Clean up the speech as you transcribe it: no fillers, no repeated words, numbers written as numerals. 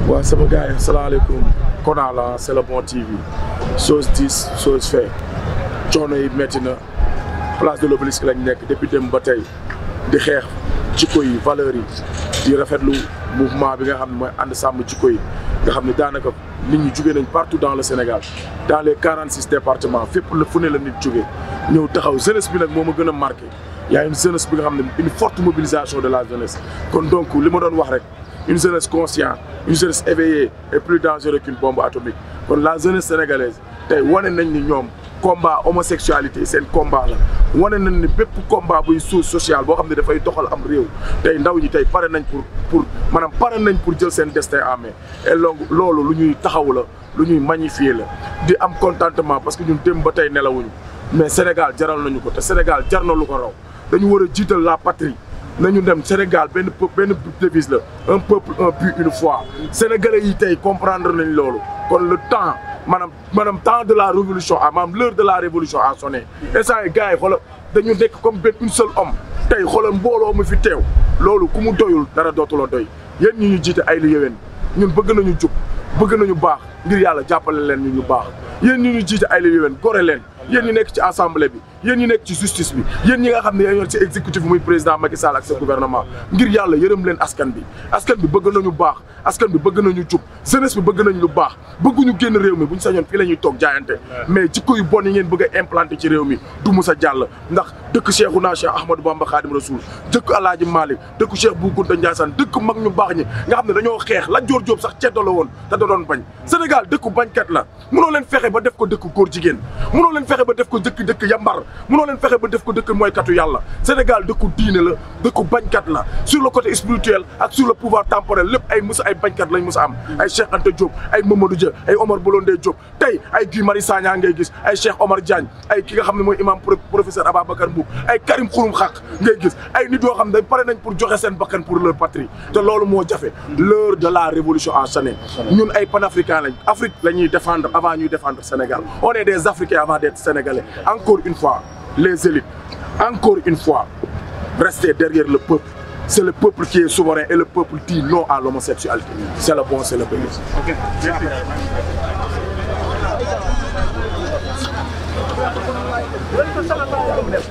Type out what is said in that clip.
waaw sama gars yi salaamaaleykum Kona la c'est le bon TV chose dite chose fait coono yi métti na place de l'Obélisque lañ nekk depuis dem ba tey di xeex jikko yi valeurs yi di rafetlu mouvement bi nga xam ne mooy ànd sàmm jikko yi nga xam ne daanaka nit ñi jugee nañ partout dans le Sénégal dans les 46 départements fépp la fu ne la nit jugee ñëw taxaw jeunesse bi nag moo ma gën a marqué y a une jeunesse bi nga xam ne une forte mobilisation de la jeunesse kon donc li ma doon wax rek une jeunesse consciente une jeunesse éveillée est plus dangereuse qu'une bombe atomique kon la jeunesse sénégalaise tey wane nañ ni ñoom combat homosexualité seen combat la wane nañ ni bépp combat buy suuf social boo xam ne dafay doxal am réew tey ndaw ñi tey pare nañ pour maanaam pare nañ pour jël seen destin en main et loolu lu ñuy taxaw la lu ñuy magnifier la di am contentement parce que ñun dem ba tey nelawuñu mais Sénégal jaral nañu ko te Sénégal jar na lu ko raw dañu war a jiital la patrie nañu dem Sénégal benn devise la un peuple un but une foi sénégalais yi tey comprendre nañ loolu kon le temps maanaam temps de la révolution maanaam l'heure de la révolution a sonné instant yi gars yi xoolal dañu nekk comme benn une seul homme tey xoolal mbooloo mu fi teew loolu ku mu doyul dara dootula doy yéen ñi ñu jiite ay li yéwén ñun bëgg nañu jub bëgg nañu baax ngir yàlla jàppale leen ñu baax yéen ñi ñu jiite ay li yéwén gore leen yéen ñi nekk ci assemblée bi yéen ñi nekk ci justice bi yéen ñi nga xam ne yaa yor ci exécutif bi muy président Macky Sall ak sa gouvernement ngir yàlla yërëm leen askan bi bëgg nañu baax askan bi bëgg nañu jub jeunesse bi bëgg nañ lu baax bëgguñu génn réew mi buñ sañoon fii la ñuy toog jaayante mais jikko yu bon yi ngeen bëgg a implanté ci réew mi du mus a jàll ndax dëkk Cheikhouna Cheikh Ahmadou Bamba Khadim Rasoul dëkk Alaaji Malick dëkk Cheikh Bou Kounta Ndiassane dëkk mag ñu baax ñi nga xam ne dañoo xeex la Joor Joob sax ceddo la woon te da doon bañ Sénégal dëkku bañkat la mënoo leen fexe ba def ko dëkk góor jigéen mënoo leen fexe ba def ko dëkk yambar mënoo leen fexe ba def ko dëkk mooykatu yàlla Sénégal dëkku diine la dëkku bañkat la sur le côté spirituel ak sur le pouvoir temporel lépp ay bañkat lañ musa am ay Cheikh Anta Diop ay Mamadou Dia ay Omar Blondin Diop tey ay Guy Marius Sagna ngay gis ay Cheikh Omar Diagne ay ki nga xam ne mooy imam professeur Ababacar Mboup ay Karim Xurum Xaq ngay gis ay nit yoo xam ne pare nañ pour joxe seen bakkan pour leur patrie te loolu moo jafe l'heure de la révolution a sonné ñun ay panafricains lañ Afrique la ñuy défendre avant ñuy défendre Sénégal on est des Africains avant d'être Sénégalais encore une fois les élites encore une fois restez derrière le peuple c'est le peuple qui est souverain et le peuple dit non à l'homosexualité c'est le bon c'est le béni. Ok. Merci.